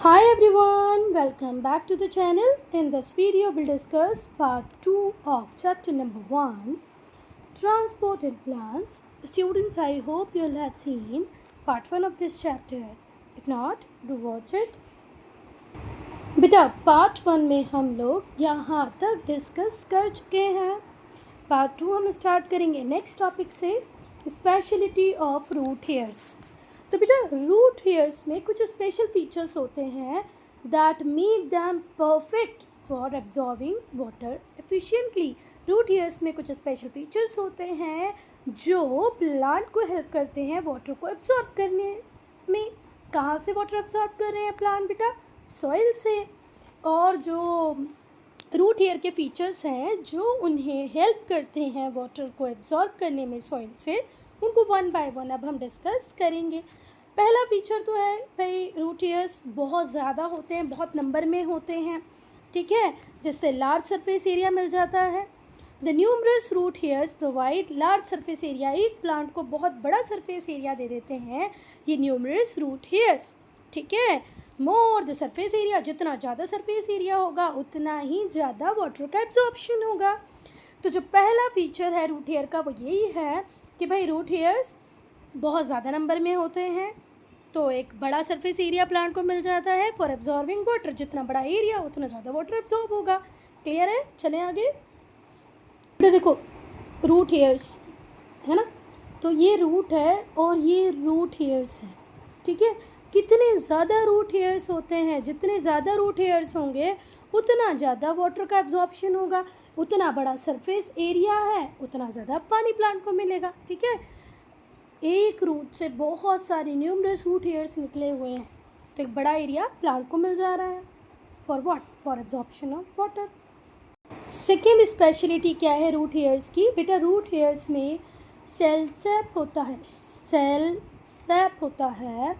Hi everyone, welcome back to the channel. In this video, we'll discuss part 2 of chapter number 1, Transport and Plants. Students, I hope you'll have seen part 1 of this chapter. If not, do watch it. बेटा part 1 में हम लोग यहाँ तक discuss कर चुके हैं. Part 2 हम स्टार्ट करेंगे नेक्स्ट टॉपिक से, स्पेशलिटी ऑफ रूट हेयर्स. तो बेटा रूट हेयर्स में कुछ स्पेशल फीचर्स होते हैं that make them perfect for absorbing water efficiently. Root hairs में कुछ स्पेशल फीचर्स होते हैं जो प्लांट को हेल्प करते हैं वाटर को एब्जॉर्ब करने में. कहाँ से वाटर एब्जॉर्ब कर रहे हैं प्लांट बेटा? सॉइल से. और जो रूट हेयर के फीचर्स हैं जो उन्हें हेल्प करते हैं वाटर को एब्जॉर्ब करने में सॉइल से, उनको वन बाय वन अब हम डिस्कस करेंगे. पहला फीचर तो है भाई, रूट हेयर्स बहुत ज़्यादा होते हैं, बहुत नंबर में होते हैं, ठीक है, जिससे लार्ज सरफेस एरिया मिल जाता है. The numerous root hairs provide large surface area. एक प्लांट को बहुत बड़ा सरफेस एरिया दे देते हैं ये न्यूमरस रूट हेयर्स, ठीक है. मोर द सरफेस एरिया, जितना ज़्यादा सरफेस एरिया होगा उतना ही ज़्यादा वाटर का एब्जॉर्प्शन होगा. तो जो पहला फीचर है रूट हेयर का वो यही है कि भाई रूट हेयर्स बहुत ज़्यादा नंबर में होते हैं, तो एक बड़ा सरफेस एरिया प्लांट को मिल जाता है फॉर एब्जॉर्बिंग वाटर. जितना बड़ा एरिया उतना ज़्यादा वाटर एब्जॉर्ब होगा. क्लियर है? चलें आगे. देखो रूट हेयर्स है ना, तो ये रूट है और ये रूट हेयर्स है, ठीक है. कितने ज़्यादा रूट हेयर्स होते हैं, जितने ज़्यादा रूट हेयर्स होंगे उतना ज़्यादा वाटर का एब्जॉर्प्शन होगा. उतना बड़ा सरफेस एरिया है उतना ज़्यादा पानी प्लांट को मिलेगा, ठीक है. एक रूट से बहुत सारे न्यूमरस रूट हेयर्स निकले हुए हैं, तो एक बड़ा एरिया प्लांट को मिल जा रहा है for what? For absorption of water. Second speciality क्या है रूट हेयर्स की? बेटा रूट हेयर्स में सेल सैप होता है. सेल सैप होता है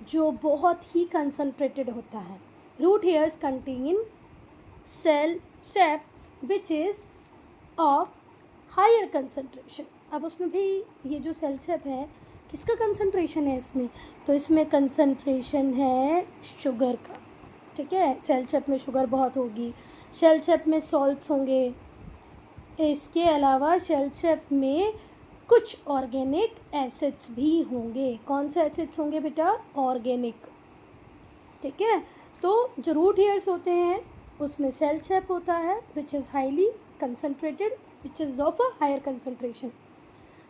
जो बहुत ही कंसनट्रेटेड होता है. Root hairs contain cell sap which is of higher concentration. अब उसमें भी ये जो सेल सैप है किसका कंसनट्रेशन है इसमें? तो इसमें कंसनट्रेशन है शुगर का, ठीक है. सेल सैप में शुगर बहुत होगी, सेल सैप में सॉल्ट्स होंगे. इसके अलावा सेल सैप में कुछ ऑर्गेनिक एसिड्स भी होंगे. कौन से एसिड्स होंगे बेटा? ऑर्गेनिक, ठीक है. तो जो रूट हेयर्स होते हैं उसमें सेल सैप होता है which is highly concentrated, which is of a higher concentration.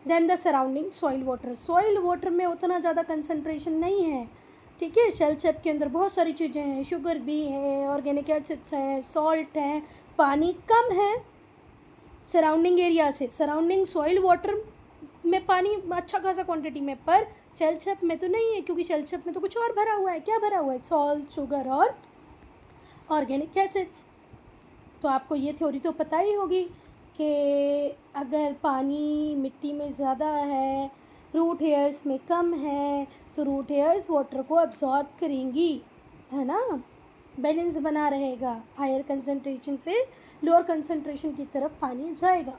Than the surrounding soil water. Soil water में उतना ज़्यादा कंसनट्रेशन नहीं है, ठीक है. सेल सैप के अंदर बहुत सारी चीज़ें हैं, शुगर भी है, ऑर्गेनिक एसिड्स हैं, सॉल्ट हैं, पानी कम है सराउंडिंग एरिया से. सराउंडिंग सॉइल वाटर में पानी अच्छा खासा क्वांटिटी में, पर सेल सैप में तो नहीं है, क्योंकि सेल सैप में तो कुछ और भरा हुआ है. क्या भरा हुआ है? सॉल्ट, शुगर और ऑर्गेनिक एसिड्स. तो आपको ये थ्योरी तो पता ही होगी कि अगर पानी मिट्टी में ज़्यादा है, रूट हेयर्स में कम है, तो रूट हेयर्स वाटर को एब्जॉर्ब करेंगी, है ना. बैलेंस बना रहेगा. हायर कंसनट्रेशन से लोअर कंसनट्रेशन की तरफ पानी जाएगा.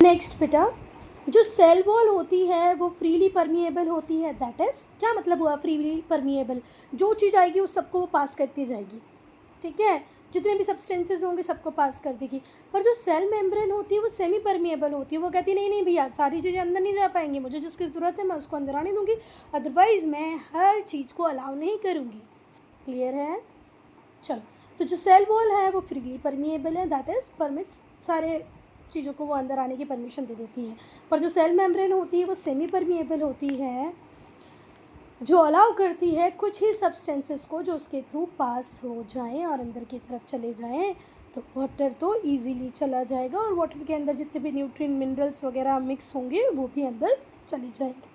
नेक्स्ट बेटा, जो सेल वॉल होती है वो फ्रीली परमिएबल होती है. दैट इज़, क्या मतलब हुआ फ्रीली परमिएबल? जो चीज़ आएगी उस सबको वो पास करती जाएगी, ठीक है. जितने भी सब्सटेंसेस होंगे सबको पास कर देगी. पर जो सेल मेम्ब्रेन होती है वो सेमी परमिएबल होती है. वो कहती है नहीं नहीं भैया, सारी चीज़ें अंदर नहीं जा पाएंगी, मुझे जिसकी ज़रूरत है मैं उसको अंदर आने दूंगी, अदरवाइज़ मैं हर चीज़ को अलाउ नहीं करूँगी. क्लियर है? चलो, तो जो सेल वॉल है वो फ्रीली परमिएबल है, दैट इज़ परमिट्स सारे चीज़ों को वो अंदर आने की परमिशन दे देती है. पर जो सेल मेम्ब्रेन होती है वो सेमी परमिएबल होती है, जो अलाउ करती है कुछ ही सब्सटेंसेस को जो उसके थ्रू पास हो जाएं और अंदर की तरफ चले जाएं. तो वाटर तो इजीली चला जाएगा और वाटर के अंदर जितने भी न्यूट्रिएंट मिनरल्स वगैरह मिक्स होंगे वो भी अंदर चले जाएंगे.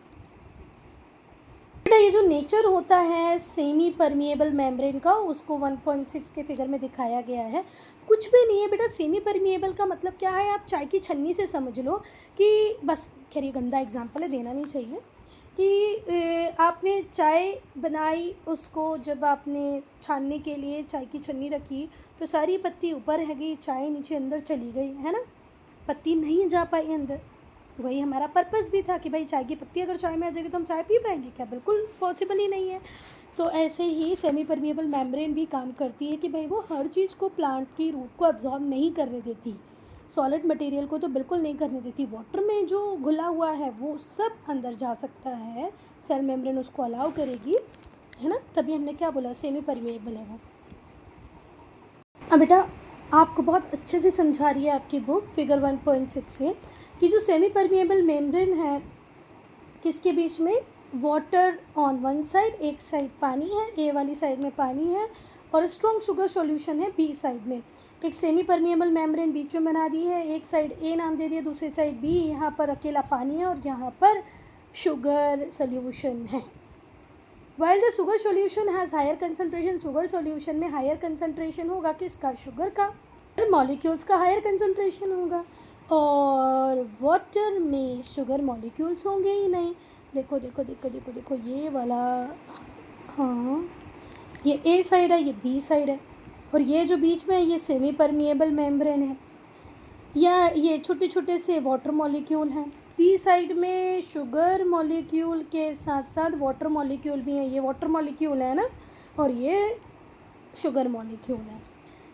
बेटा ये जो नेचर होता है सेमी परमिएबल मेम्ब्रेन का, उसको 1.6 के फिगर में दिखाया गया है. कुछ भी नहीं है बेटा. सेमी परमिएबल का मतलब क्या है? आप चाय की छन्नी से समझ लो कि बस, खैर ये गंदा एग्जाम्पल है, देना नहीं चाहिए, कि आपने चाय बनाई, उसको जब आपने छानने के लिए चाय की छन्नी रखी तो सारी पत्ती ऊपर रह गई, चाय नीचे अंदर चली गई, है ना. पत्ती नहीं जा पाई अंदर. वही हमारा पर्पस भी था कि भाई चाय की पत्ती अगर चाय में आ जाएगी तो हम चाय पी पाएंगे क्या? बिल्कुल पॉसिबल ही नहीं है। तो ऐसे ही सेमी परमिएबल मेम्ब्रेन भी काम करती है कि भाई वो हर चीज़ को प्लांट की रूट को अब्जॉर्ब नहीं करने देती, सॉलिड मटेरियल को तो बिल्कुल नहीं करने देती। वाटर में जो घुला हुआ है वो सब अंदर जा सकता है, सेल मेम्ब्रेन उसको अलाउ करेगी, है ना। तभी हमने क्या बोला, सेमी परमिएबल है वो। अब बेटा आपको बहुत अच्छे से समझा रही है आपकी बुक फिगर 1.6 से कि जो सेमी परमिएबल मेम्ब्रेन है किसके बीच में, वाटर ऑन वन साइड, एक साइड पानी है, ए वाली साइड में पानी है, और स्ट्रॉन्ग शुगर सॉल्यूशन है बी साइड में। एक सेमी परमिएबल मेम्ब्रेन बीच में बना दी है, एक साइड ए नाम दे दिया, दूसरी साइड बी, यहाँ पर अकेला पानी है और यहाँ पर शुगर सॉल्यूशन है। While the sugar solution has higher concentration, sugar solution में हायर कंसनट्रेशन होगा किसका, शुगर का, मॉलिक्यूल्स का हायर कंसनट्रेशन होगा, और वाटर में शुगर मॉलिक्यूल्स होंगे ही नहीं। देखो देखो देखो देखो देखो ये वाला, हाँ ये ए साइड है, ये बी साइड है, और ये जो बीच में है ये सेमी परमिएबल मेम्ब्रेन है, या ये छोटे छोटे से वाटर मॉलिक्यूल हैं। बी साइड में शुगर मॉलिक्यूल के साथ साथ वाटर मॉलिक्यूल भी हैं, ये वाटर मॉलिक्यूल है ना, और ये शुगर मॉलिक्यूल है,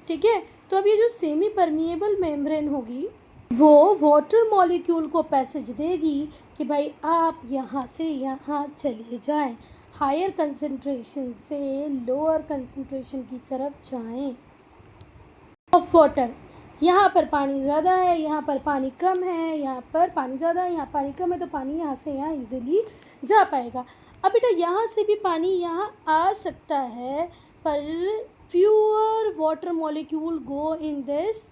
ठीक है। तो अब ये जो सेमी परमिएबल मेम्ब्रेन होगी वो वाटर मॉलिक्यूल को पैसेज देगी कि भाई आप यहाँ से यहाँ चले जाएं, हायर कंसंट्रेशन से लोअर कंसंट्रेशन की तरफ जाएं ऑफ वाटर। यहाँ पर पानी ज़्यादा है, यहाँ पर पानी कम है, यहाँ पर पानी ज़्यादा है, यहाँ पानी कम है, तो पानी यहाँ से यहाँ इजीली जा पाएगा। अब बेटा यहाँ से भी पानी यहाँ आ सकता है, पर fewer water molecule go in this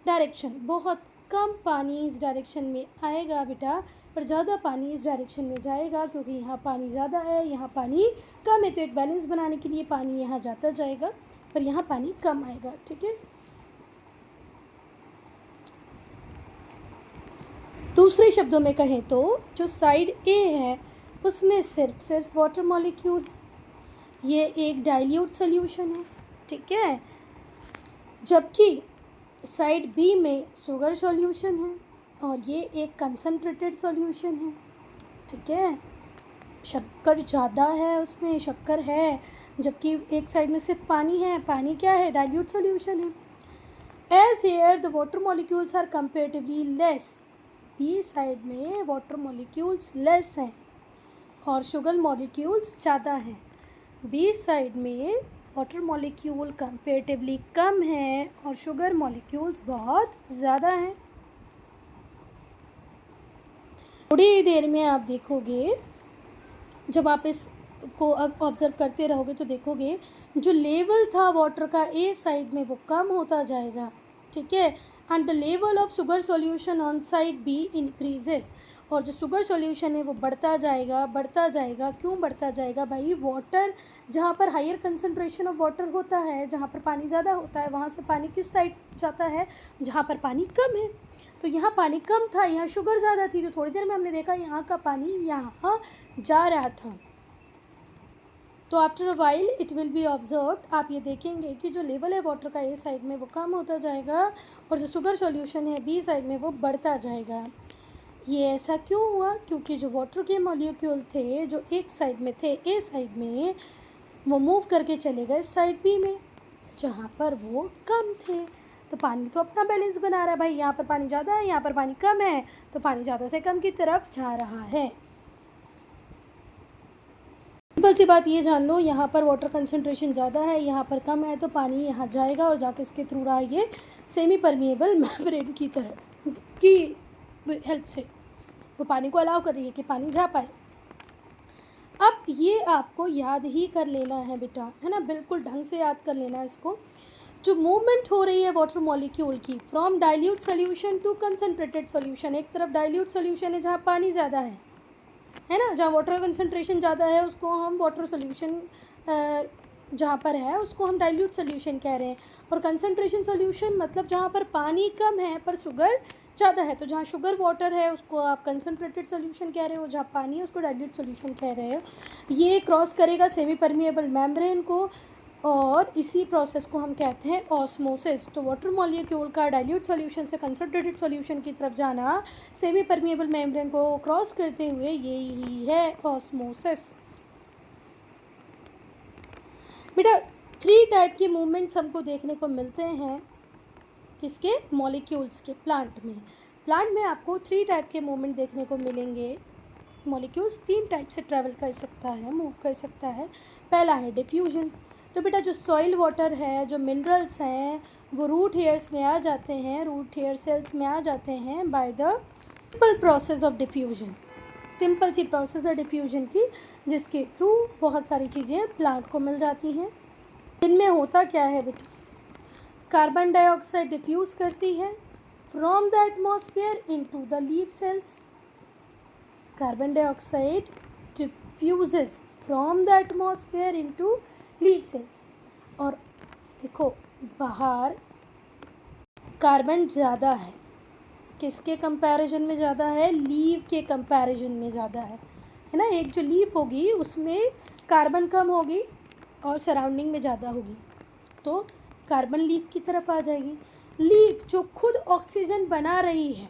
direction, बहुत कम पानी इस डायरेक्शन में आएगा बेटा, पर ज़्यादा पानी इस डायरेक्शन में जाएगा, क्योंकि यहाँ पानी ज़्यादा है, यहाँ पानी कम है, तो एक बैलेंस बनाने के लिए पानी यहाँ जाता जाएगा, पर यहाँ पानी कम आएगा, ठीक है। दूसरे शब्दों में कहें तो जो साइड ए है उसमें सिर्फ वाटर मॉलिक्यूल है, ये एक डाइल्यूट सॉल्यूशन है, ठीक है, जबकि साइड बी में शुगर सॉल्यूशन है और ये एक कंसनट्रेटेड सॉल्यूशन है, ठीक है। शक्कर ज़्यादा है उसमें, शक्कर है, जबकि एक साइड में सिर्फ पानी है, पानी क्या है, डाइल्यूट सॉल्यूशन है। As here the water molecules are comparatively less, B side में वाटर मॉलिक्यूल्स लेस हैं और शुगर मॉलिक्यूल्स ज़्यादा हैं। बी साइड में वाटर मॉलिक्यूल कंपेरेटिवली कम है और शुगर मॉलिक्यूल्स बहुत ज़्यादा हैं। थोड़ी देर में आप देखोगे, जब आप इसको अब ऑब्ज़र्व करते रहोगे तो देखोगे जो लेवल था वाटर का ए साइड में वो कम होता जाएगा, ठीक है, and the level of sugar solution on side B increases, और जो शुगर सॉल्यूशन है वो बढ़ता जाएगा बढ़ता जाएगा। क्यों बढ़ता जाएगा भाई, वाटर जहाँ पर हायर कंसंट्रेशन ऑफ वाटर होता है, जहाँ पर पानी ज़्यादा होता है, वहाँ से पानी किस साइड जाता है, जहाँ पर पानी कम है। तो यहाँ पानी कम था, यहाँ शुगर ज़्यादा थी, तो थोड़ी देर में हमने देखा यहाँ का पानी यहाँ जा रहा था। तो after a while it will be observed, आप ये देखेंगे कि जो लेवल है वाटर का ए साइड में वो कम होता जाएगा और जो शुगर सॉल्यूशन है बी साइड में वो बढ़ता जाएगा। ये ऐसा क्यों हुआ, क्योंकि जो वाटर के मॉलिक्यूल थे जो एक साइड में थे ए साइड में, वो मूव करके चले गए साइड बी में जहाँ पर वो कम थे। तो पानी तो अपना बैलेंस बना रहा है भाई, यहाँ पर पानी ज़्यादा है, यहाँ पर पानी कम है, तो पानी ज़्यादा से कम की तरफ जा रहा है। सिंपल सी बात ये जान लो, यहाँ पर वाटर कंसंट्रेशन ज़्यादा है, यहाँ पर कम है, तो पानी यहाँ जाएगा और जाके इसके थ्रू रहा ये सेमी परमिएबल मेम्ब्रेन की तरह की हेल्प से वो पानी को अलाउ कर रही है कि पानी जा पाए। अब ये आपको याद ही कर लेना है बेटा, है ना, बिल्कुल ढंग से याद कर लेना है इसको। जो मूवमेंट हो रही है वाटर मॉलिक्यूल की from dilute solution to concentrated solution, एक तरफ डाइल्यूट सॉल्यूशन है जहाँ पानी ज़्यादा है ना, जहाँ वाटर कंसंट्रेशन ज़्यादा है उसको हम वाटर सॉल्यूशन, जहाँ पर है उसको हम डाइल्यूट सॉल्यूशन कह रहे हैं, और कंसंट्रेशन सॉल्यूशन मतलब जहाँ पर पानी कम है पर शुगर ज़्यादा है। तो जहाँ शुगर वाटर है उसको आप कंसनट्रेटेड सॉल्यूशन कह रहे हो, जहाँ पानी है उसको डाइल्यूट सॉल्यूशन कह रहे हो। ये क्रॉस करेगा सेमी परमिएबल मेम्ब्रेन को, और इसी प्रोसेस को हम कहते हैं ऑस्मोसिस। तो वाटर मॉलिक्यूल का डाइल्यूट सॉल्यूशन से कंसंट्रेटेड सॉल्यूशन की तरफ जाना सेमी परमिएबल मेम्ब्रेन को क्रॉस करते हुए, यही है ऑस्मोसिस। बेटा 3 टाइप के मूवमेंट्स हमको देखने को मिलते हैं किसके, मॉलिक्यूल्स के, प्लांट में। प्लांट में आपको 3 टाइप के मूवमेंट देखने को मिलेंगे। मॉलिक्यूल्स 3 टाइप से ट्रैवल कर सकता है, मूव कर सकता है। पहला है डिफ्यूजन। तो बेटा जो सॉइल वाटर है, जो मिनरल्स हैं, वो रूट हेयर्स में आ जाते हैं, रूट हेयर सेल्स में आ जाते हैं by the simple process of diffusion. Simple सी प्रोसेस है डिफ्यूजन की, जिसके थ्रू बहुत सारी चीज़ें प्लांट को मिल जाती हैं। इनमें होता क्या है बेटा, कार्बन डाइऑक्साइड डिफ्यूज़ करती है from the atmosphere into the leaf cells. Carbon dioxide diffuses from the atmosphere into leaf cells. और देखो बाहर कार्बन ज़्यादा है, किसके कंपैरिजन में ज़्यादा है, लीफ के कंपैरिजन में ज़्यादा है ना। एक जो लीफ होगी उसमें कार्बन कम होगी और सराउंडिंग में ज़्यादा होगी, तो कार्बन लीफ की तरफ आ जाएगी। लीफ जो खुद ऑक्सीजन बना रही है,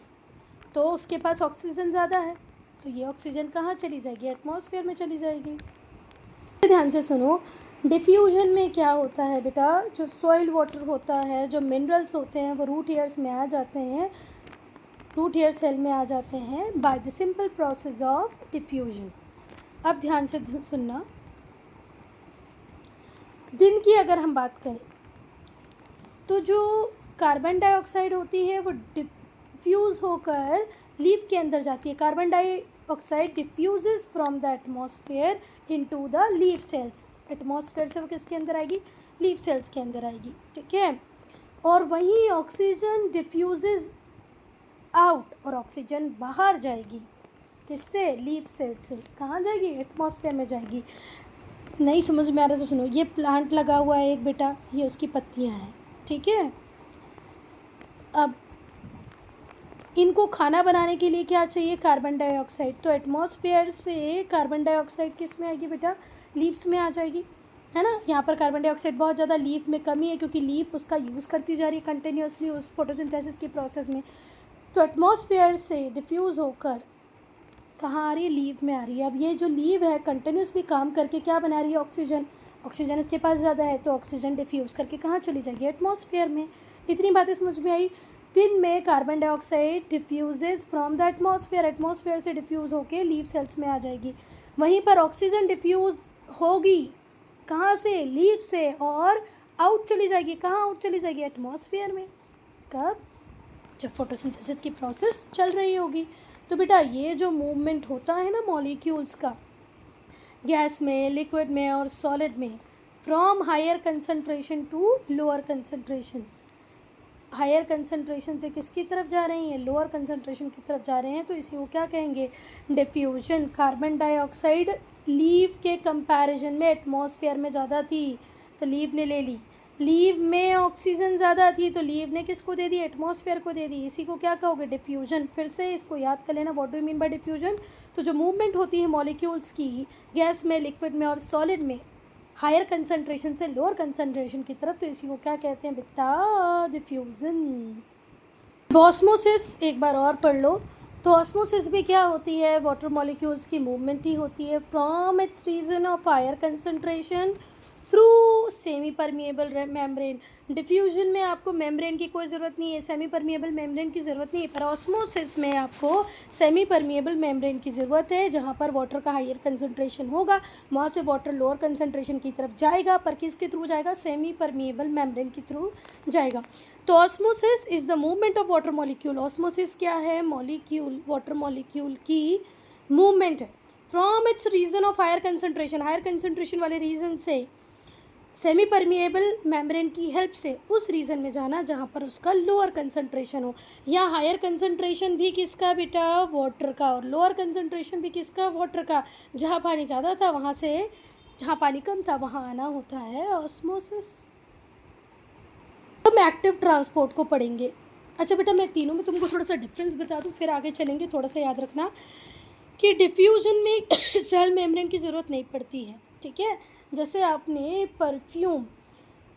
तो उसके पास ऑक्सीजन ज़्यादा है, तो ये ऑक्सीजन कहाँ चली जाएगी, एटमॉस्फेयर में चली जाएगी। ध्यान से सुनो, डिफ्यूजन में क्या होता है बेटा, जो सॉइल वाटर होता है, जो मिनरल्स होते हैं, वो रूट हेयर्स में आ जाते हैं, रूट हेयर सेल में आ जाते हैं by the simple process of diffusion. अब ध्यान से सुनना, दिन की अगर हम बात करें तो जो कार्बन डाइऑक्साइड होती है वो डिफ्यूज़ होकर लीफ के अंदर जाती है। Carbon dioxide diffuses from the atmosphere into the leaf cells. Atmosphere से वो किसके अंदर आएगी, लीफ सेल्स के अंदर आएगी, ठीक है। और वहीं ऑक्सीजन डिफ्यूजेस आउट, और ऑक्सीजन बाहर जाएगी, किससे, लीफ सेल से। कहाँ जाएगी, एटमॉस्फेयर में जाएगी। नहीं समझ में आ रहा तो सुनो, ये प्लांट लगा हुआ है एक बेटा, ये उसकी पत्तियां हैं, ठीक है। अब इनको खाना बनाने के लिए क्या चाहिए, कार्बन डाइऑक्साइड। तो एटमॉस्फेयर से कार्बन डाइऑक्साइड किस में आएगी बेटा, लीव्स में आ जाएगी, है ना। यहाँ पर कार्बन डाइऑक्साइड बहुत ज़्यादा, लीफ में कमी है, क्योंकि लीफ उसका यूज़ करती जा रही है कंटिन्यूसली उस फोटोसिंथेसिस की प्रोसेस में। तो एटमॉस्फेयर से डिफ्यूज़ होकर कहाँ आ रही है, लीव में आ रही है। अब ये जो लीव है कंटिन्यूसली काम करके क्या बना रही है, ऑक्सीजन। ऑक्सीजन इसके पास ज़्यादा है, तो ऑक्सीजन डिफ्यूज़ करके कहाँ चली जाएगी, एटमॉस्फेयर में। इतनी बातें समझ में आई। दिन में carbon dioxide diffuses from the atmosphere, atmosphere से डिफ्यूज़ होके लीव सेल्स में आ जाएगी। वहीं पर ऑक्सीजन डिफ्यूज़ होगी कहाँ से, लीव से, और आउट चली जाएगी। कहाँ आउट चली जाएगी, एटमॉस्फेयर में। कब, जब फोटोसिंथेसिस की प्रोसेस चल रही होगी। तो बेटा ये जो मूवमेंट होता है ना मॉलिक्यूल्स का, गैस में, लिक्विड में और सॉलिड में, from higher concentration to lower concentration. Higher concentration से किसकी तरफ जा रहे हैं, लोअर कंसंट्रेशन की तरफ जा रहे हैं, तो इसी को क्या कहेंगे, डिफ्यूजन। कार्बन डाइऑक्साइड लीव के कंपैरिजन में एटमॉस्फेयर में ज़्यादा थी, तो लीव ने ले ली। लीव में ऑक्सीजन ज़्यादा थी, तो लीव ने किसको दे दी, एटमॉस्फेयर को दे दी। इसी को क्या कहोगे, डिफ्यूजन। फिर से इसको याद कर लेना, what do you mean bye diffusion. तो जो मूवमेंट होती है मॉलिक्यूल्स की गैस में, लिक्विड में और सॉलिड में, हायर कंसंट्रेशन से लोअर कंसंट्रेशन की तरफ, तो इसी को क्या कहते हैं बेटा, डिफ्यूजन। ऑस्मोसिस एक बार और पढ़ लो। तो ऑस्मोसिस भी क्या होती है, वाटर मॉलिक्यूल्स की मूवमेंट ही होती है from its region of higher concentration through semi permeable membrane. Diffusion में आपको मेम्ब्रेन की कोई ज़रूरत नहीं है, सेमी परमिएबल मेम्ब्रेन की ज़रूरत नहीं है, पर ऑस्मोसिस में आपको सेमी परमिएबल मेम्ब्रेन की ज़रूरत है। जहाँ पर वाटर का हायर कंसंट्रेशन होगा वहाँ से वाटर लोअर कंसंट्रेशन की तरफ जाएगा, पर किसके थ्रू जाएगा, सेमी परमिएबल मेम्ब्रेन के थ्रू जाएगा। तो osmosis is the movement of water molecule. Osmosis क्या है, मॉलिक्यूल, वाटर मॉलिक्यूल की मूवमेंट है from its region of higher concentration, higher concentration वाले रीजन से सेमी परमिएबल मेम्ब्रेन की हेल्प से उस रीजन में जाना जहाँ पर उसका लोअर कंसंट्रेशन हो। या हायर कंसंट्रेशन भी किसका बेटा, वाटर का, और लोअर कंसंट्रेशन भी किसका, वाटर का। जहाँ पानी ज़्यादा था वहाँ से जहाँ पानी कम था वहाँ आना होता है ऑस्मोसिस। हम एक्टिव ट्रांसपोर्ट को पढ़ेंगे। अच्छा बेटा मैं तीनों में तुमको थोड़ा सा डिफरेंस बता दूँ, फिर आगे चलेंगे, थोड़ा सा याद रखना। कि डिफ्यूजन में सेल मेम्ब्रेन की ज़रूरत नहीं पड़ती है, ठीक है। जैसे आपने परफ्यूम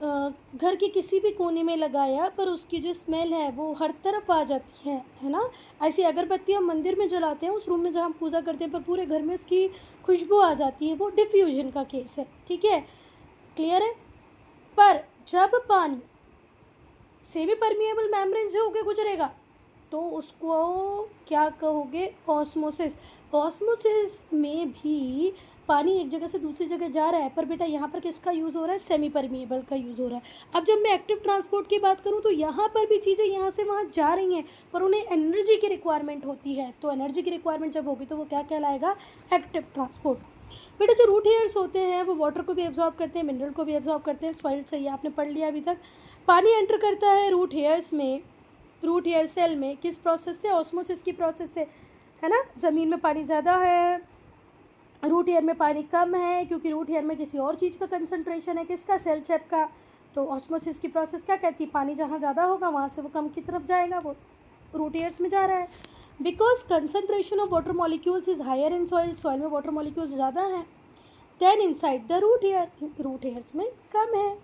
घर के किसी भी कोने में लगाया पर उसकी जो स्मेल है वो हर तरफ आ जाती है ना। ऐसी अगरबत्ती हम मंदिर में जलाते हैं, उस रूम में जहाँ हम पूजा करते हैं, पर पूरे घर में उसकी खुशबू आ जाती है, वो डिफ्यूजन का केस है, ठीक है। क्लियर है। पर जब पानी सेमी परमिएबल मेम्ब्रेन से होके गुजरेगा तो उसको क्या कहोगे, ऑस्मोसिस। ऑस्मोसिस में भी पानी एक जगह से दूसरी जगह जा रहा है, पर बेटा यहाँ पर किसका यूज़ हो रहा है, सेमी परमिएबल का यूज़ हो रहा है। अब जब मैं एक्टिव ट्रांसपोर्ट की बात करूँ तो यहाँ पर भी चीज़ें यहाँ से वहाँ जा रही हैं, पर उन्हें एनर्जी की रिक्वायरमेंट होती है। तो एनर्जी की रिक्वायरमेंट जब होगी तो वो क्या कहलाएगा, एक्टिव ट्रांसपोर्ट। बेटा जो रूट हेयर्स होते हैं वो वाटर को भी एब्जॉर्ब करते हैं, मिनरल को भी एब्जॉर्ब करते हैं, सॉइल से, ये आपने पढ़ लिया अभी तक। पानी एंटर करता है रूट हेयर्स में, रूट हेयर सेल में, किस प्रोसेस से, ऑस्मोसिस की प्रोसेस से, है ना। ज़मीन में पानी ज़्यादा है, रूट हेयर में पानी कम है, क्योंकि रूट हेयर में किसी और चीज़ का कंसंट्रेशन है, किसका, सेल शेप का। तो ऑस्मोसिस की प्रोसेस क्या कहती है, पानी जहाँ ज़्यादा होगा वहाँ से वो कम की तरफ जाएगा, वो रूट हेयर्स में जा रहा है। Because concentration of water molecules is higher in soil, soil में वाटर मॉलिक्यूल्स ज़्यादा हैं, than inside the root hair, root hairs में कम है।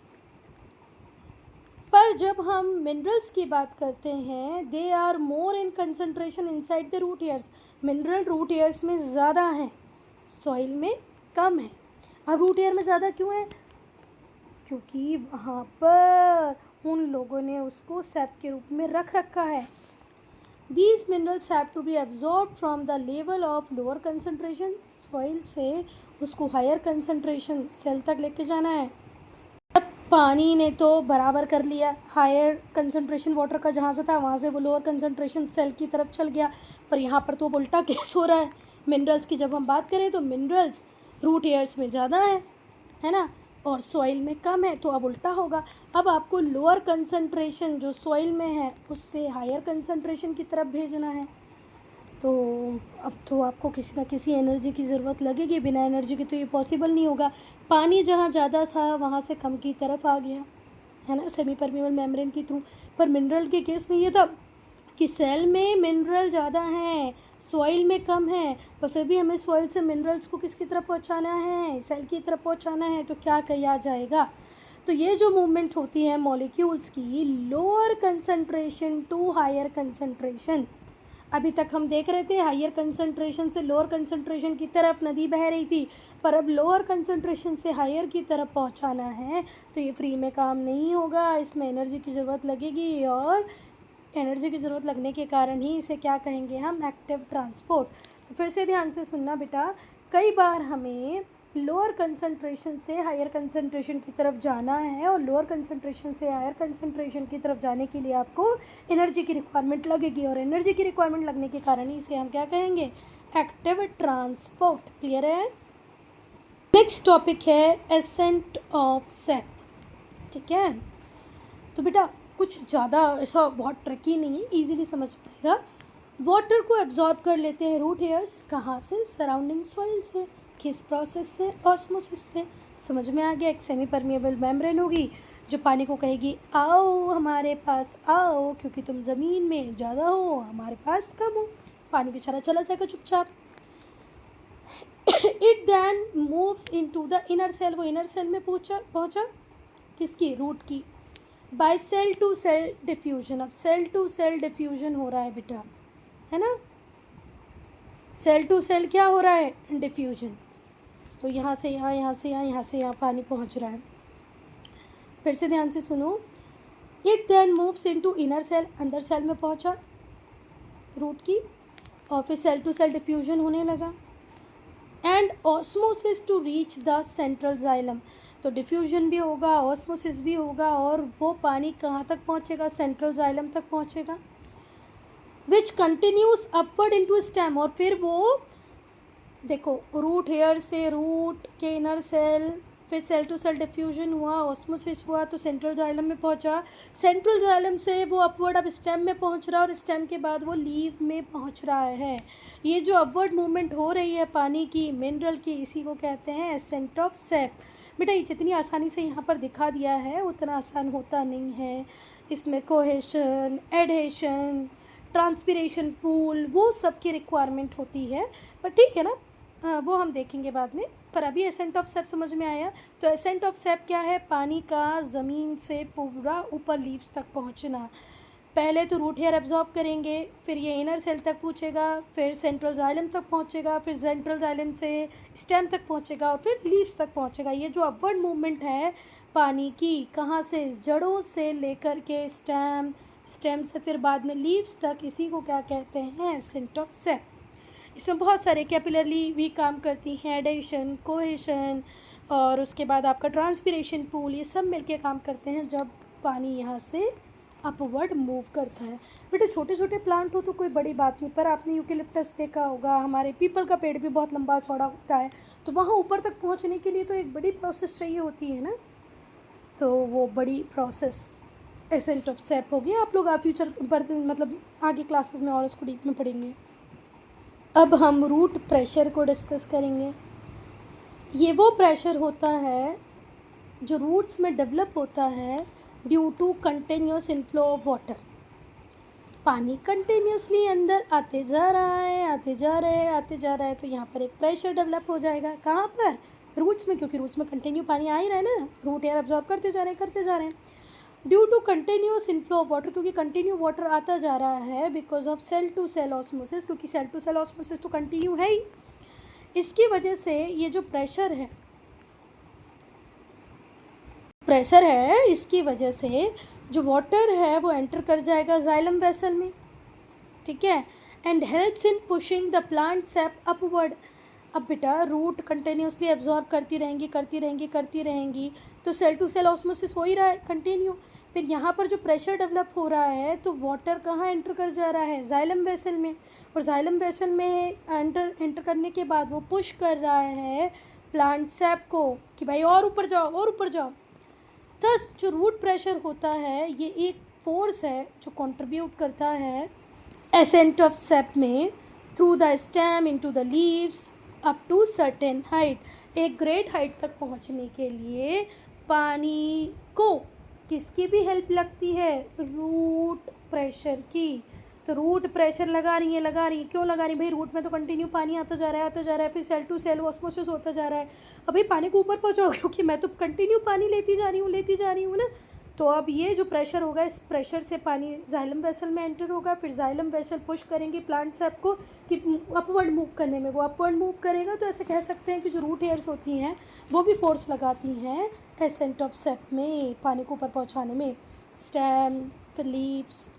पर जब हम मिनरल्स की बात करते हैं, they are more in concentration inside the root hairs, mineral root hairs में ज़्यादा हैं, सॉइल में कम है। अब रूट हेयर में ज़्यादा क्यों है, क्योंकि वहाँ पर उन लोगों ने उसको सैप के रूप में रख रखा है। These minerals have to be absorbed from the level of lower concentration, soil से उसको हायर कंसंट्रेशन सेल तक लेके जाना है। जब पानी ने तो बराबर कर लिया, हायर कंसंट्रेशन वाटर का जहाँ से था वहाँ से वो लोअर कंसंट्रेशन सेल की तरफ चल गया, पर यहाँ पर तो उल्टा केस हो रहा है। मिनरल्स की जब हम बात करें तो मिनरल्स रूट हेयर्स में ज़्यादा है ना, और सॉइल में कम है, तो अब उल्टा होगा। अब आपको लोअर कंसंट्रेशन जो सॉइल में है उससे हायर कंसंट्रेशन की तरफ भेजना है, तो अब तो आपको किसी ना किसी एनर्जी की ज़रूरत लगेगी, बिना एनर्जी के तो ये पॉसिबल नहीं होगा। पानी जहाँ ज़्यादा था वहाँ से कम की तरफ आ गया, है ना, सेमी परमिएबल मेम्ब्रेन के थ्रू। पर मिनरल के केस में ये था कि सेल में मिनरल ज़्यादा हैं, सॉइल में कम है, पर फिर भी हमें सॉइल से मिनरल्स को किसकी तरफ पहुंचाना है, सेल की तरफ पहुंचाना है, तो क्या किया जाएगा। तो ये जो मूवमेंट होती है मॉलिक्यूल्स की, lower concentration to higher concentration, अभी तक हम देख रहे थे हायर कंसंट्रेशन से लोअर कंसंट्रेशन की तरफ नदी बह रही थी, पर अब लोअर कंसंट्रेशन से हायर की तरफ पहुंचाना है, तो ये फ्री में काम नहीं होगा, इसमें एनर्जी की ज़रूरत लगेगी, और एनर्जी की ज़रूरत लगने के कारण ही इसे क्या कहेंगे हम, एक्टिव ट्रांसपोर्ट। तो फिर से ध्यान से सुनना बेटा, कई बार हमें लोअर कंसंट्रेशन से हायर कंसंट्रेशन की तरफ जाना है, और लोअर कंसंट्रेशन से हायर कंसंट्रेशन की तरफ जाने के लिए आपको एनर्जी की रिक्वायरमेंट लगेगी, और एनर्जी की रिक्वायरमेंट लगने के कारण ही इसे हम क्या कहेंगे, एक्टिव ट्रांसपोर्ट। क्लियर है। नेक्स्ट टॉपिक है एसेंट ऑफ सेप, ठीक है। तो बेटा कुछ ज़्यादा ऐसा बहुत ट्रिकी नहीं है, इजीली समझ पाएगा। वाटर को एब्जॉर्ब कर लेते हैं रूट हेयर्स, कहाँ से, सराउंडिंग सॉइल से, किस प्रोसेस से, ऑस्मोसिस से। समझ में आ गया, एक सेमी परमिएबल मेम्ब्रेन होगी जो पानी को कहेगी आओ हमारे पास आओ, क्योंकि तुम ज़मीन में ज़्यादा हो, हमारे पास कम हो, पानी बेचारा चला जाएगा चुपचाप। It then moves into the inner cell, वो इनर सेल में पहुँचा किसकी, रूट की, by cell to cell diffusion. अब सेल टू सेल डिफ्यूजन हो रहा है बेटा, है ना, सेल टू सेल क्या हो रहा है, डिफ्यूजन। तो यहाँ से यहाँ, यहाँ से यहाँ, यहाँ से यहाँ पानी पहुँच रहा है। फिर से ध्यान से सुनो, it then moves into inner cell, अंदर सेल में पहुँचा रूट की, और फिर सेल टू सेल डिफ्यूजन होने लगा, and osmosis to reach the central xylem. तो डिफ्यूजन भी होगा, ऑस्मोसिस भी होगा, और वो पानी कहाँ तक पहुँचेगा, सेंट्रल जाइलम तक पहुँचेगा, विच कंटिन्यूस अपवर्ड इनटू स्टेम। और फिर वो देखो, रूट हेयर से रूट के इनर सेल, फिर सेल टू सेल डिफ्यूजन हुआ, ऑस्मोसिस हुआ, तो सेंट्रल जाइलम में पहुंचा, सेंट्रल जाइलम से वो अपवर्ड अब स्टेम में पहुंच रहा है, और स्टेम के बाद वो लीव में पहुंच रहा है। ये जो अपवर्ड मूवमेंट हो रही है पानी की, मिनरल की, इसी को कहते हैं एसेंट ऑफ सेप। बेटा ये जितनी आसानी से यहाँ पर दिखा दिया है उतना आसान होता नहीं है, इसमें कोहेशन, एडहेशन, ट्रांसपिरेशन पूल, वो सब की रिक्वायरमेंट होती है। पर ठीक है ना, वो हम देखेंगे बाद में। पर अभी एसेंट ऑफ सेप समझ में आया। तो एसेंट ऑफ सेप क्या है? पानी का ज़मीन से पूरा ऊपर लीव्स तक पहुंचना। पहले तो रूट हेयर एब्जॉर्ब करेंगे, फिर ये इनर सेल तक पहुंचेगा, फिर सेंट्रल जाइलम तक पहुंचेगा, फिर सेंट्रल जाइलम से स्टेम तक पहुंचेगा और फिर लीव्स तक पहुंचेगा। ये जो अपवर्ड मूवमेंट है पानी की, कहाँ से? जड़ों से लेकर के स्टेम, स्टेम से फिर बाद में लीव्स तक, इसी को क्या कहते हैं? एसेंट ऑफ सेप। इसमें बहुत सारे कैपिलरली भी काम करती हैं, एडेशन, कोहेशन और उसके बाद आपका ट्रांसपिरेशन पूल, ये सब मिलके काम करते हैं जब पानी यहाँ से अपवर्ड मूव करता है। बेटे छोटे छोटे प्लांट हो तो कोई बड़ी बात नहीं, पर आपने यूकेलिप्टस देखा होगा, हमारे पीपल का पेड़ भी बहुत लंबा चौड़ा होता है, तो वहाँ ऊपर तक पहुँचने के लिए तो एक बड़ी प्रोसेस चाहिए होती है ना। तो वो बड़ी प्रोसेस एसेंट ऑफ सेप हो गया। आप लोग फ्यूचर पर मतलब आगे क्लासेस में और उसको डीप में पढ़ेंगे। अब हम रूट प्रेशर को डिस्कस करेंगे। ये वो प्रेशर होता है जो रूट्स में डेवलप होता है due to continuous inflow of water. पानी कंटिन्यूसली अंदर आते जा रहा है, आते जा रहा है, तो यहाँ पर एक प्रेशर डेवलप हो जाएगा। कहाँ पर? रूट्स में, क्योंकि रूट्स में कंटिन्यू पानी आ ही रहा है ना, रूट एयर अब्जॉर्ब करते जा रहे हैं। Due to continuous inflow of water, क्योंकि कंटिन्यू वाटर आता जा रहा है, because of cell to cell osmosis, क्योंकि सेल टू सेल ऑस्मोसिस तो कंटिन्यू है ही। इसकी वजह से ये जो प्रेशर है, इसकी वजह से जो वाटर है वो एंटर कर जाएगा जाइलम वेसल में, ठीक है, and helps in pushing the plant shape upward. अब बेटा रूट कंटिन्यूसली एब्जॉर्ब करती रहेंगी, तो सेल टू सेल ऑस्मोसिस हो ही रहा है कंटिन्यू। फिर यहाँ पर जो प्रेशर डेवलप हो रहा है, तो वाटर कहाँ एंटर कर जा रहा है? जाइलम वेसल में, और जाइलम वेसल में एंटर करने के बाद वो पुश कर रहा है प्लांट सेप को कि भाई और ऊपर जाओ। थस जो रूट प्रेशर होता है, ये एक फोर्स है जो कंट्रीब्यूट करता है एसेंट ऑफ सेप में through the stem into the leaves up to certain height. एक ग्रेट हाइट तक पहुंचने के लिए पानी को किसकी भी हेल्प लगती है? रूट प्रेशर की। तो रूट प्रेशर लगा रही है। क्यों लगा रही है भाई? रूट में तो कंटिन्यू पानी आता जा रहा है, फिर सेल टू सेल ऑस्मोसिस होता जा रहा है। अभी पानी को ऊपर पहुँचाओ, क्योंकि मैं तो कंटिन्यू पानी लेती जा रही हूँ ना। तो अब ये जो प्रेशर होगा, इस प्रेशर से पानी जाइलम वेसल में एंटर होगा, फिर जाइलम वेसल पुश करेंगे प्लांट सेप को कि अपवर्ड मूव करने में, वो अपवर्ड मूव करेगा। तो ऐसे कह सकते हैं कि जो रूट हेयर्स होती हैं वो भी फोर्स लगाती हैं एसेंट ऑफ सेप में पानी को ऊपर पहुंचाने में, स्टेम फिर लीव्स।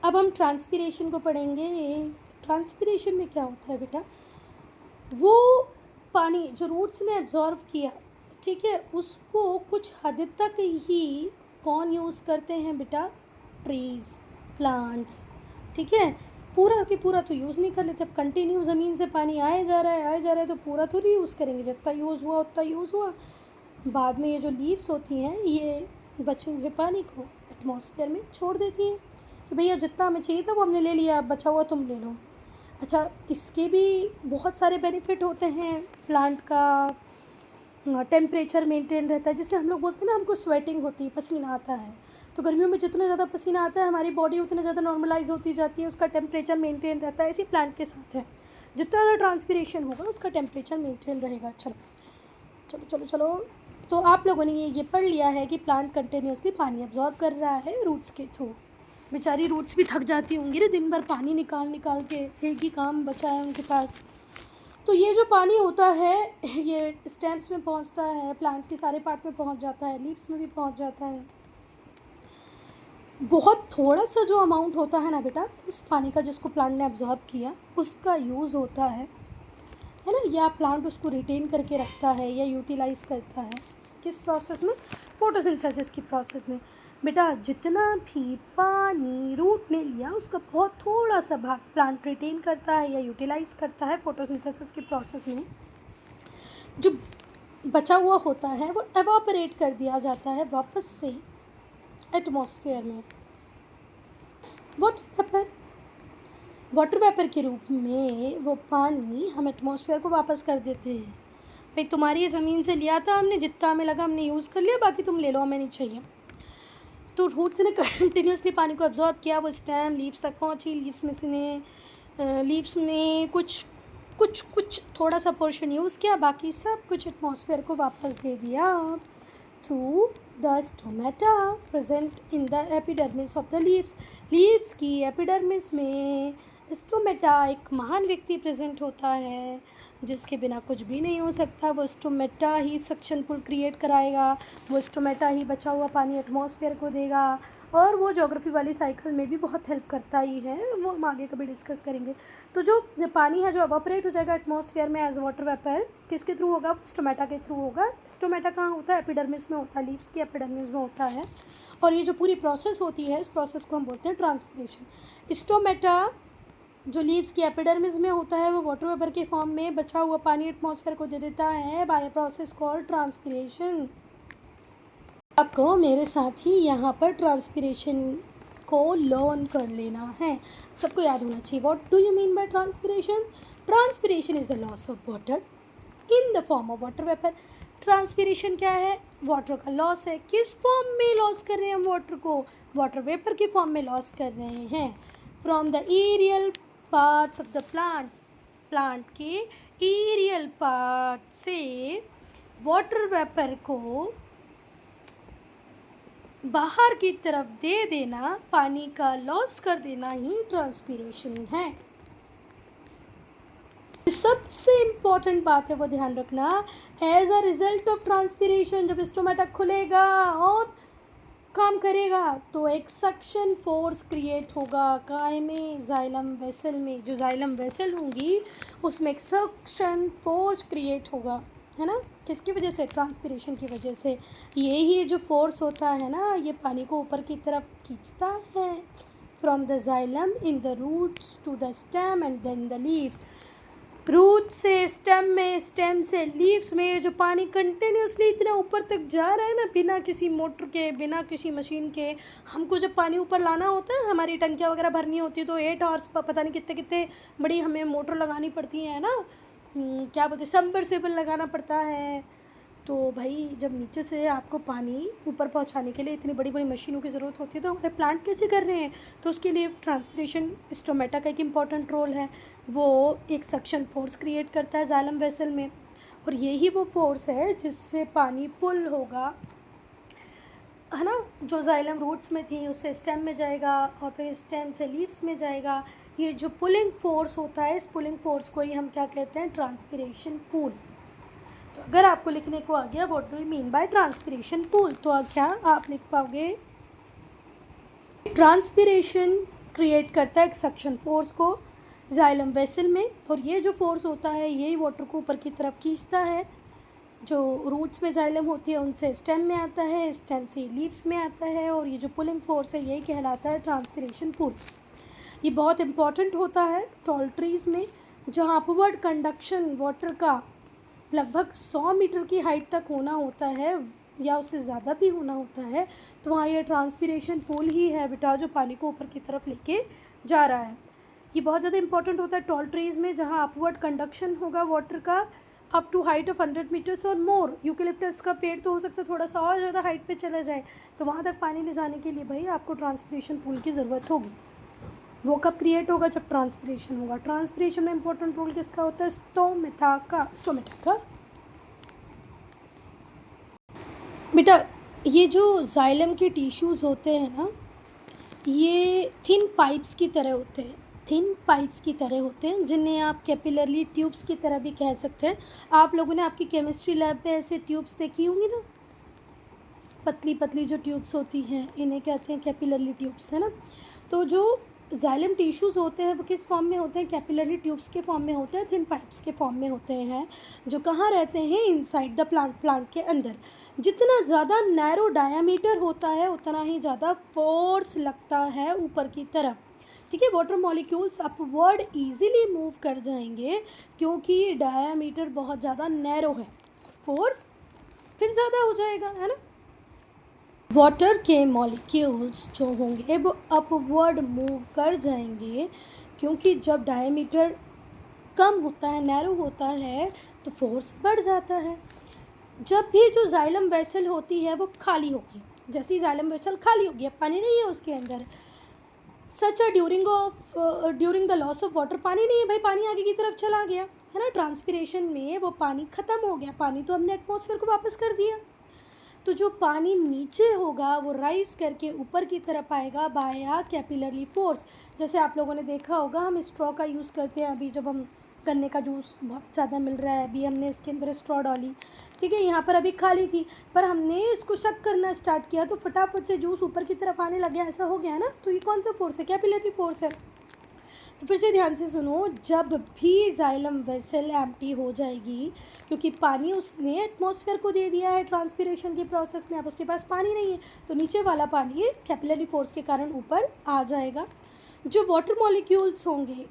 अब हम ट्रांसपिरेशन को पढ़ेंगे। ट्रांसपिरेशन में क्या होता है बेटा? वो पानी जो रूट्स ने एब्जॉर्व किया, ठीक है, उसको कुछ हद तक ही कौन यूज़ करते हैं बेटा? ट्रीज़, प्लांट्स, ठीक है। पूरा के पूरा तो यूज़ नहीं कर लेते। अब कंटिन्यू ज़मीन से पानी आए जा रहा है तो पूरा तो नहीं यूज़ करेंगे, जितना यूज़ हुआ उतना यूज़ हुआ। बाद में ये जो लीव्स होती हैं, ये बचे हुए पानी को एटमॉस्फेयर में छोड़ देती हैं कि भैया जितना हमें चाहिए था वो हमने ले लिया, अब बचा हुआ तुम ले लो। अच्छा, इसके भी बहुत सारे बेनिफिट होते हैं। प्लांट का टेम्परेचर मेंटेन रहता है, जैसे हम लोग बोलते हैं ना, हमको स्वेटिंग होती है, पसीना आता है, तो गर्मियों में जितना ज़्यादा पसीना आता है हमारी बॉडी उतनी ज़्यादा नॉर्मलाइज होती जाती है, उसका टेम्परेचर मेंटेन रहता है। इसी प्लांट के साथ है, जितना ज़्यादा ट्रांसपिरेशन होगा उसका टेम्परेचर मेंटेन रहेगा। चलो, तो आप लोगों ने ये पढ़ लिया है कि प्लांट कंटिन्यूसली पानी एब्जॉर्ब कर रहा है रूट्स के थ्रू। बेचारी रूट्स भी थक जाती होंगी रे, दिन भर पानी निकाल के, एक ही काम बचा है उनके पास। तो ये जो पानी होता है ये स्टेम्स में पहुंचता है, प्लांट्स के सारे पार्ट में पहुंच जाता है, लीव्स में भी पहुंच जाता है। बहुत थोड़ा सा जो अमाउंट होता है ना बेटा, उस पानी का जिसको प्लांट ने एब्जॉर्ब किया, उसका यूज़ होता है ना, या प्लांट उसको रिटेन करके रखता है या यूटिलाइज़ करता है। किस प्रोसेस में? फोटोसिंथेसिस की प्रोसेस में। बेटा जितना भी पानी रूट ने लिया, उसका बहुत थोड़ा सा भाग प्लांट रिटेन करता है या यूटिलाइज़ करता है फोटोसिंथेसिस की प्रोसेस में। जो बचा हुआ होता है वो एवापोरेट कर दिया जाता है वापस से एटमॉस्फेयर में। वाटर वेपर के रूप में वो पानी हम एटमॉस्फेयर को वापस कर देते हैं। भाई तुम्हारी ज़मीन से लिया था हमने, जितना हमें लगा हमने यूज़ कर लिया, बाकी तुम ले लो, हमें नहीं चाहिए। तो रूट्स ने कंटिन्यूसली पानी को एब्जॉर्ब किया, वो स्टेम लीव्स तक पहुंची, लीव्स में कुछ थोड़ा सा पोर्शन यूज़ किया, बाकी सब कुछ एटमॉस्फेयर को वापस दे दिया through the stomata present in the epidermis of the leaves की एपिडर्मिस में स्टोमेटा एक महान व्यक्ति प्रेजेंट होता है जिसके बिना कुछ भी नहीं हो सकता। वो स्टोमेटा ही सक्शन पुल क्रिएट कराएगा, वो स्टोमेटा ही बचा हुआ पानी एटमॉस्फेयर को देगा, और वो ज्योग्राफी वाली साइकिल में भी बहुत हेल्प करता ही है, वो हम आगे कभी डिस्कस करेंगे। तो जो पानी है जो एवापोरेट हो जाएगा एटमॉस्फेयर में एज वाटर वेपर, किसके थ्रू होगा? स्टोमेटा के थ्रू होगा। स्टोमेटा कहाँ होता है? एपिडर्मिस में होता है, लीव्स की एपिडर्मिस में होता है। और ये जो पूरी प्रोसेस होती है, इस प्रोसेस को हम बोलते हैं ट्रांसपिरेशन। स्टोमेटा जो लीव्स की एपिडर्मिस में होता है वो वाटर वेपर के फॉर्म में बचा हुआ पानी एटमॉस्फेयर को दे देता है बाय प्रोसेस कॉल्ड ट्रांसपिरेशन। आपको मेरे साथ ही यहाँ पर ट्रांसपिरेशन को लर्न कर लेना है, सबको याद होना चाहिए। What do you mean by transpiration? Transpiration is the loss of water in the form of water vapour. Transpiration क्या है? वाटर का लॉस है। किस फॉर्म में लॉस कर रहे हैं हम वाटर को? वाटर वेपर के फॉर्म में लॉस कर रहे हैं। From the aerial parts of the plant के एरियल पार्ट से वाटर वेपर को बाहर की तरफ दे देना, पानी का लॉस कर देना ही ट्रांसपिरेशन है। सबसे इम्पॉर्टेंट बात है वो ध्यान रखना, as a result of transpiration जब स्टोमेटा खुलेगा और काम करेगा तो एक सक्शन फोर्स क्रिएट होगा काय में? जाइलम वेसल में। जो जाइलम वेसल होंगी उसमें एक सक्शन फोर्स क्रिएट होगा, है ना? किसकी वजह से? ट्रांसपिरेशन की वजह से। ये जो फोर्स होता है ना, ये पानी को ऊपर की तरफ खींचता है from the xylem in the roots to the stem and then the leaves. Root से स्टेम में, स्टेम से लीव्स में जो पानी कंटिन्यूसली इतना ऊपर तक जा रहा है ना, बिना किसी मोटर के, बिना किसी मशीन के। हमको जब पानी ऊपर लाना होता है, हमारी टंकियाँ वगैरह भरनी होती है तो 8 आवर्स पता नहीं कितने कितने बड़ी हमें मोटर लगानी पड़ती है ना, क्या बोलते हैं, सबमर्सिबल लगाना पड़ता है। तो भाई जब नीचे से आपको पानी ऊपर पहुंचाने के लिए इतनी बड़ी बड़ी मशीनों की ज़रूरत होती है तो हमारे प्लांट कैसे कर रहे हैं? तो उसके लिए ट्रांसपिरेशन स्टोमेटा का एक इम्पॉर्टेंट रोल है। वो एक सक्शन फोर्स क्रिएट करता है जाइलम वेसल में, और यही वो फोर्स है जिससे पानी पुल होगा, है ना? जो जाइलम रूट्स में थी उससे स्टेम में जाएगा और फिर स्टेम से लीव्स में जाएगा। ये जो पुलिंग फोर्स होता है, इस पुलिंग फोर्स को ही हम क्या कहते हैं? Transpiration pull. तो अगर आपको लिखने को आ गया what do you mean by transpiration pull, तो क्या आप लिख पाओगे? ट्रांसपिरेशन क्रिएट करता है एक सक्शन फोर्स को जाइलम वेसल में, और ये जो फोर्स होता है यही वाटर को ऊपर की तरफ खींचता है। जो रूट्स में जाइलम होती है उनसे स्टेम में आता है, स्टेम से लीव्स में आता है, और ये जो पुलिंग फोर्स है यही कहलाता है ट्रांसपिरेशन पुल। ये बहुत इम्पॉर्टेंट होता है टॉल ट्रीज़ में, जहाँ अपवर्ड कंडक्शन वाटर का लगभग 100 मीटर की हाइट तक होना होता है या उससे ज़्यादा भी होना होता है, तो वहाँ ये ट्रांसपिरेशन पुल ही है बेटा जो पानी को ऊपर की तरफ लेके जा रहा है। ये बहुत ज़्यादा इंपॉर्टेंट होता है टॉल ट्रीज़ में, जहाँ अपवर्ड कंडक्शन होगा वाटर का up to height of 100 metres और मोर। यूकेलिप्टस का पेड़ तो हो सकता है थोड़ा सा और ज़्यादा हाइट पे चला जाए, तो वहाँ तक पानी ले जाने के लिए भाई आपको ट्रांसपिरेशन पुल की ज़रूरत होगी। वो कब क्रिएट होगा? जब ट्रांसपिरेशन होगा। ट्रांसपिरेशन में इंपॉर्टेंट रोल किसका होता है? स्टोमेटा का। बेटा ये जो जाइलम के टिश्यूज़ होते हैं ना, ये थिन पाइप्स की तरह होते हैं, जिन्हें आप कैपिलरली ट्यूब्स की तरह भी कह सकते हैं। आप लोगों ने आपकी केमिस्ट्री लैब में ऐसे ट्यूब्स देखी होंगी ना, पतली पतली जो ट्यूब्स होती हैं, इन्हें कहते हैं कैपिलरली ट्यूब्स, है ना? तो जो जाइलम टिश्यूज़ होते हैं वो किस फॉर्म में होते हैं? कैपिलरी ट्यूब्स के फॉर्म में होते हैं, थिन पाइप्स के फॉर्म में होते हैं, जो कहाँ रहते हैं? इनसाइड द प्लांट के अंदर। जितना ज़्यादा नैरो डायामीटर होता है उतना ही ज़्यादा फोर्स लगता है ऊपर की तरफ, ठीक है? Water molecules upward easily move कर जाएंगे क्योंकि डायामीटर बहुत ज़्यादा नैरो है, फोर्स फिर ज़्यादा हो जाएगा, है ना? वाटर के मॉलिक्यूल्स जो होंगे वो अपवर्ड मूव कर जाएंगे क्योंकि जब डायमीटर कम होता है, नैरो होता है, तो फोर्स बढ़ जाता है। जब भी जो जाइलम वेसल होती है वो खाली होगी, जैसे ही जाइलम वेसल खाली हो गया, पानी नहीं है उसके अंदर, such during the loss of water, पानी नहीं है भाई, पानी आगे की तरफ चला गया है ना, ट्रांसपिरेशन में वो पानी ख़त्म हो गया, पानी तो हमने एटमॉस्फेयर को वापस कर दिया। तो जो पानी नीचे होगा वो राइज करके ऊपर की तरफ आएगा बाय कैपिलरी फोर्स। जैसे आप लोगों ने देखा होगा, हम स्ट्रॉ का यूज़ करते हैं, अभी जब हम गन्ने का जूस बहुत ज़्यादा मिल रहा है, अभी हमने इसके अंदर स्ट्रॉ डाली, ठीक है, यहाँ पर अभी खाली थी, पर हमने इसको शक करना स्टार्ट किया तो फटाफट से जूस ऊपर की तरफ आने लग गया, ऐसा हो गया ना। तो ये कौन सा फोर्स है? कैपिलरी फोर्स है। तो फिर से ध्यान से सुनो, जब भी जाइलम वेसल एम्प्टी हो जाएगी, क्योंकि पानी उसने एटमॉस्फेयर को दे दिया है ट्रांसपिरेशन की प्रोसेस में, अब उसके पास पानी नहीं है, तो नीचे वाला पानी कैपिलरी फोर्स के कारण ऊपर आ जाएगा। जो वाटर मॉलिक्यूल्स होंगे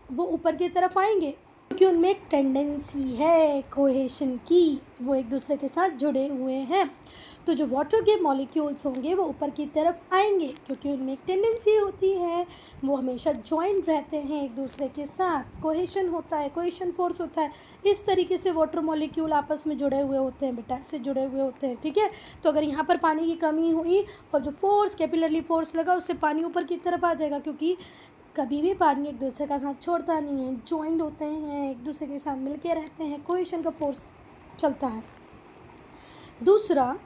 वो ऊपर की तरफ आएंगे, क्योंकि उनमें एक टेंडेंसी है कोहेशन की, वो एक दूसरे के साथ जुड़े हुए हैं। तो जो वाटर के मॉलिक्यूल्स होंगे वो ऊपर की तरफ आएंगे, क्योंकि उनमें एक टेंडेंसी होती है, वो हमेशा जॉइंट रहते हैं एक दूसरे के साथ, कोहेशन होता है, कोहेशन फोर्स होता है। इस तरीके से वाटर मॉलिक्यूल आपस में जुड़े हुए होते हैं बेटा, ऐसे जुड़े हुए होते हैं, ठीक है। तो अगर यहाँ पर पानी की कमी हुई और जो फोर्स कैपिलरी फोर्स लगा, उससे पानी ऊपर की तरफ आ जाएगा, क्योंकि कभी भी पानी एक दूसरे का साथ छोड़ता नहीं है, जॉइंट होते हैं, एक दूसरे के साथ मिलके रहते हैं, कोहेशन का फोर्स चलता है। दूसरा,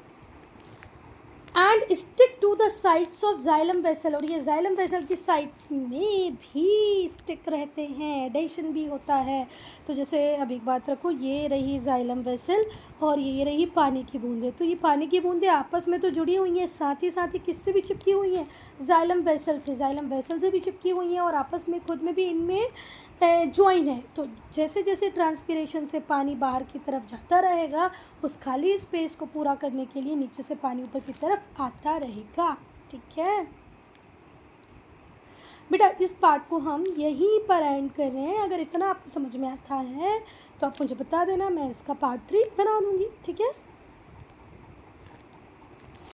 and stick to the sides of xylem vessel, और ये जाइलम वेसल की साइड्स में भी स्टिक रहते हैं, एडेशन भी होता है। तो जैसे अब एक बात रखो, ये रही जाइलम वेसल और ये रही पानी की बूंदें, तो ये पानी की बूंदें आपस में तो जुड़ी हुई हैं, साथ ही किससे भी चिपकी हुई हैं? जाइलम वेसल से भी चिपकी हुई हैं, और आपस में खुद में भी इनमें ज्वाइन है। तो जैसे जैसे ट्रांसपिरेशन से पानी बाहर की तरफ जाता रहेगा, उस खाली स्पेस को पूरा करने के लिए नीचे से पानी ऊपर की तरफ आता रहेगा, ठीक है बेटा। इस पार्ट को हम यहीं पर एंड कर रहे हैं। अगर इतना आपको समझ में आता है तो आप मुझे बता देना, मैं इसका पार्ट 3 बना दूँगी, ठीक है।